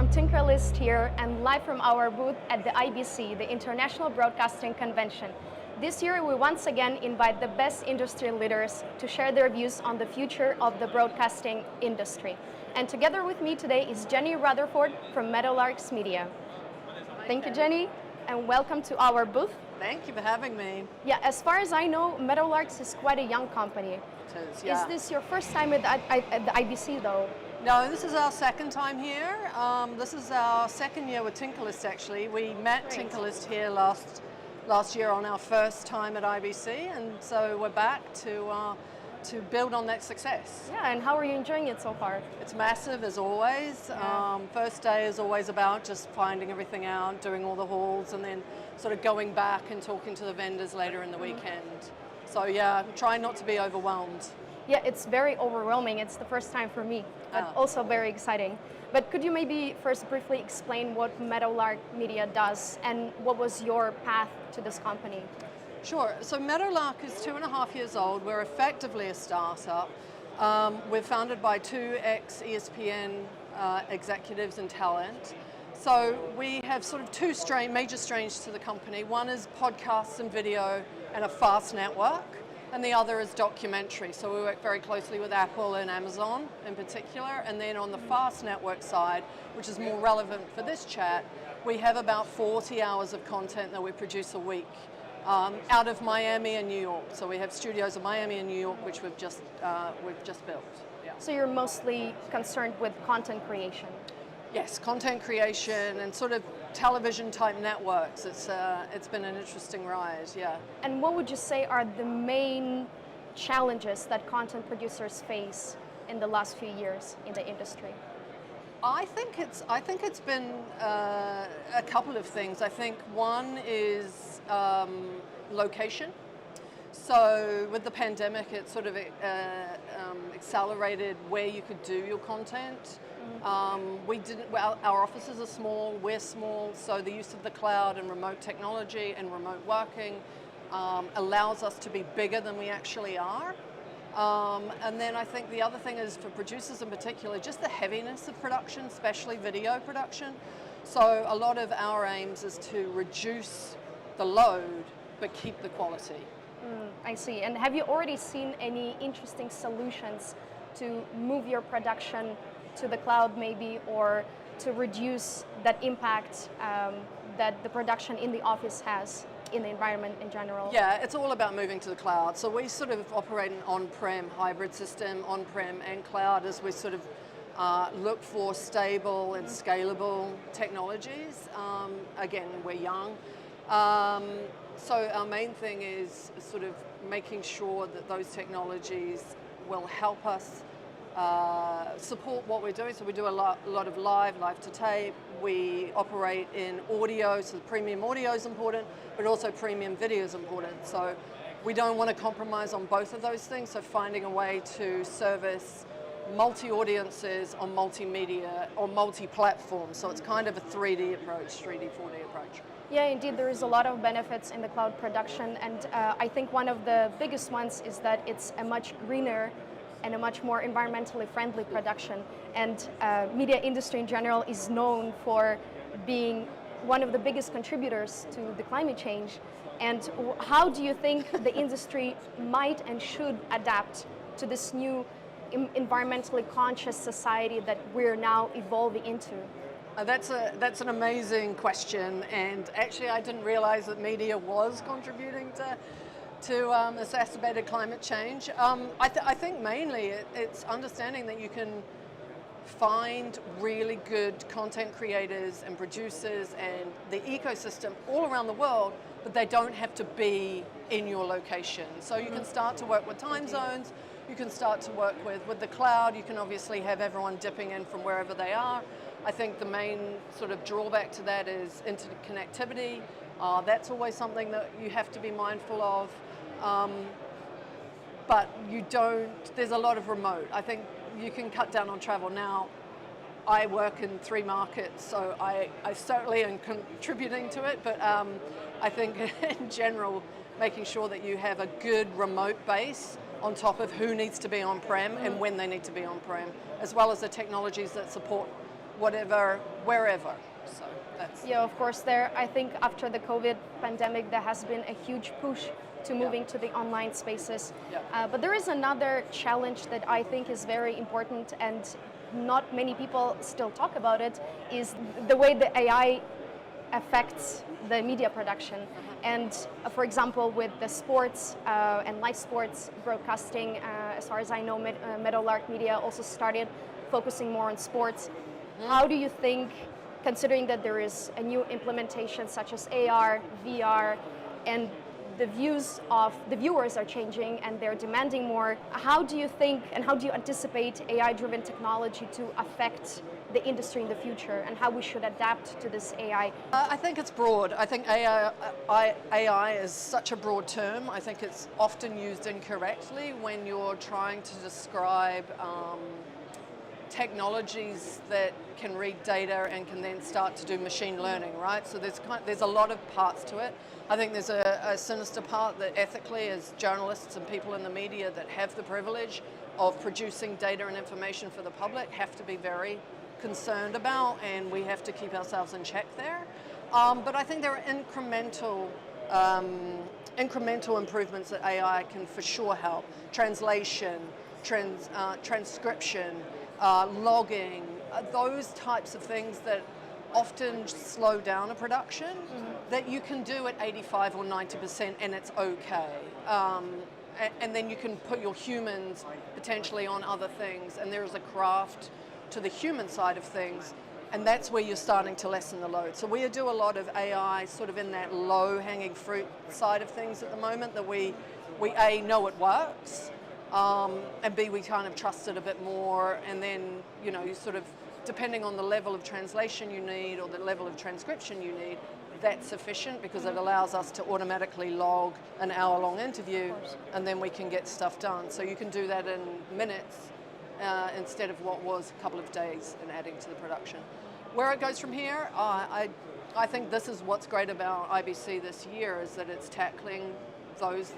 from Tinkerlist here and live from our booth at the IBC, the International Broadcasting Convention. This year we once again invite the best industry leaders to share their views on the future of the broadcasting industry. And together with me today is Jenni Rutherford from Meadowlark Media. Thank you, Jenni, and welcome to our booth. Thank you for having me. Yeah, as far as I know, Meadowlark is quite a young company. It is, yeah. Is this your first time at the IBC though? No, this is our second time here. This is our second year with Tinkerlist actually. We met Great. Tinkerlist here last year on our first time at IBC, and so we're back to build on that success. Yeah, and how are you enjoying it so far? It's massive as always. Yeah. First day is always about just finding everything out, doing all the halls, and then sort of going back and talking to the vendors later in the weekend. So yeah, trying not to be overwhelmed. Yeah, it's very overwhelming. It's the first time for me, but also very exciting. But could you maybe first briefly explain what Meadowlark Media does and what was your path to this company? Sure. So Meadowlark is 2.5 years old. We're effectively a startup. We're founded by two ex-ESPN executives and talent. So we have sort of two major strains to the company. One is podcasts and video and a fast network, and the other is documentary. So we work very closely with Apple and Amazon in particular. And then on the fast network side, which is more relevant for this chat, we have about 40 hours of content that we produce a week out of Miami and New York. So we have studios in Miami and New York, which we've just built. Yeah. So you're mostly concerned with content creation? Yes, content creation and sort of television type networks. It's been an interesting ride, yeah. And what would you say are the main challenges that content producers face in the last few years in the industry? I think it's been a couple of things. I think one is location. So with the pandemic, it sort of accelerated where you could do your content. Our offices are small, we're small, so the use of the cloud and remote technology and remote working allows us to be bigger than we actually are. And then I think the other thing is for producers in particular, just the heaviness of production, especially video production. So a lot of our aims is to reduce the load, but keep the quality. I see. And have you already seen any interesting solutions to move your production to the cloud maybe, or to reduce that impact that the production in the office has in the environment in general? Yeah, it's all about moving to the cloud. So we sort of operate an on-prem hybrid system, on-prem and cloud, as we sort of look for stable and scalable technologies. Again, we're young. So our main thing is sort of making sure that those technologies will help us support what we're doing. So we do a lot of live to tape. We operate in audio, so premium audio is important, but also premium video is important. So we don't want to compromise on both of those things. So finding a way to service multi-audiences on multimedia or multi-platform. So it's kind of a 3D approach, 3D, 4D approach. Yeah, indeed, there is a lot of benefits in the cloud production, and I think one of the biggest ones is that it's a much greener and a much more environmentally friendly production. And media industry in general is known for being one of the biggest contributors to the climate change. And how do you think the industry might and should adapt to this new environmentally conscious society that we're now evolving into? That's an amazing question, and actually I didn't realize that media was contributing to exacerbated climate change. I think mainly it's understanding that you can find really good content creators and producers and the ecosystem all around the world, but they don't have to be in your location. So you can start to work with time zones, you can start to work with the cloud, you can obviously have everyone dipping in from wherever they are. I think the main sort of drawback to that is interconnectivity. That's always something that you have to be mindful of. But there's a lot of remote. I think you can cut down on travel. Now, I work in 3 markets, so I certainly am contributing to it, but I think in general, making sure that you have a good remote base on top of who needs to be on-prem and when they need to be on-prem, as well as the technologies that support whatever, wherever. So that's Yeah, of course. There, I think after the COVID pandemic, there has been a huge push to moving to the online spaces. Yeah. But there is another challenge that I think is very important, and not many people still talk about it, is the way the AI affects the media production. And for example, with the sports and live sports broadcasting, as far as I know, Meadowlark Media also started focusing more on sports. How do you think, considering that there is a new implementation such as AR, VR, and the views of the viewers are changing and they're demanding more, how do you think and how do you anticipate AI-driven technology to affect the industry in the future, and how we should adapt to this AI? I think it's broad. I think AI is such a broad term. I think it's often used incorrectly when you're trying to describe technologies that can read data and can then start to do machine learning, right? So there's a lot of parts to it. I think there's a sinister part that ethically, as journalists and people in the media that have the privilege of producing data and information for the public, have to be very concerned about, and we have to keep ourselves in check there. But I think there are incremental improvements that AI can for sure help. Translation, transcription, logging, those types of things that often slow down a production, that you can do at 85 or 90% and it's okay. And then you can put your humans potentially on other things, and there is a craft to the human side of things, and that's where you're starting to lessen the load. So we do a lot of AI sort of in that low-hanging fruit side of things at the moment, that we A, know it works, and B, we kind of trust it a bit more, and then, you know, you sort of, depending on the level of translation you need or the level of transcription you need, that's sufficient because it allows us to automatically log an hour-long interview, and then we can get stuff done. So you can do that in minutes instead of what was a couple of days in adding to the production. Where it goes from here, I think this is what's great about IBC this year, is that it's tackling those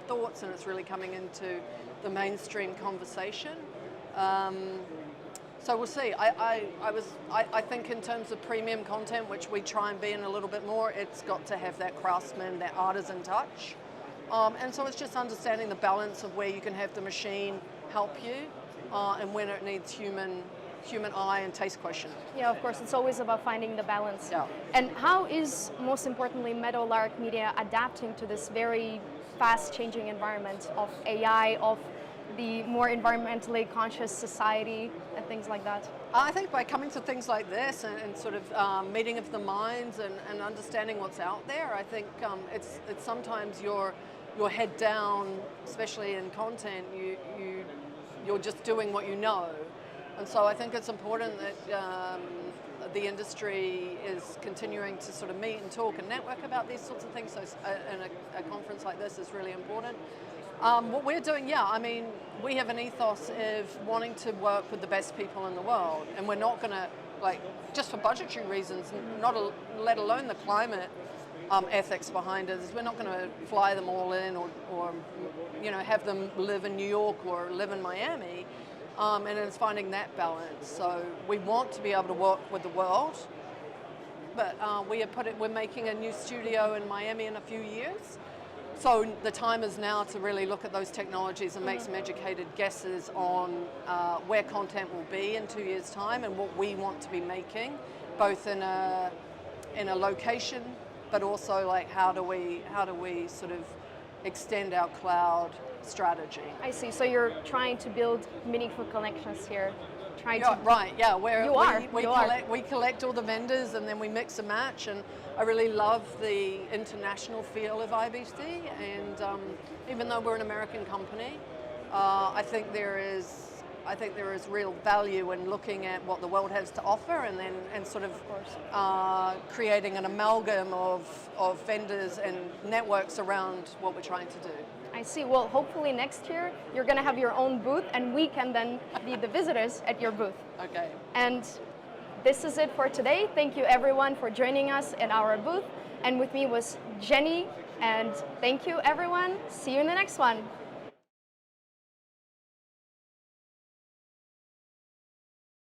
thoughts, and it's really coming into the mainstream conversation. So we'll see. I think in terms of premium content, which we try and be in a little bit more, it's got to have that craftsman, that artisan touch. And so it's just understanding the balance of where you can have the machine help you and when it needs human eye and taste quotient. Yeah, of course, it's always about finding the balance. Yeah. And how is, most importantly, Meadowlark Media adapting to this very fast-changing environment of AI, of the more environmentally conscious society and things like that? I think by coming to things like this and sort of meeting of the minds and understanding what's out there, I think it's sometimes your head down, especially in content, you're just doing what you know. And so I think it's important that the industry is continuing to sort of meet and talk and network about these sorts of things. So and a conference like this is really important. What we're doing, I mean, we have an ethos of wanting to work with the best people in the world, and we're not going to, like, just for budgetary reasons, let alone the climate ethics behind it, is we're not going to fly them all in or you know, have them live in New York or live in Miami, and it's finding that balance. So we want to be able to work with the world, but we're making a new studio in Miami in a few years. So the time is now to really look at those technologies and make some educated guesses on where content will be in 2 years' time and what we want to be making, both in a location, but also like how do we sort of extend our cloud strategy. I see. So you're trying to build meaningful connections here. Right, yeah. We collect all the vendors and then we mix and match, and I really love the international feel of IBC, and even though we're an American company, I think there is real value in looking at what the world has to offer, and sort of creating an amalgam of vendors and networks around what we're trying to do. I see. Well, hopefully next year you're going to have your own booth, and we can then be the visitors at your booth. Okay. And this is it for today. Thank you everyone for joining us at our booth. And with me was Jenni, and thank you everyone. See you in the next one.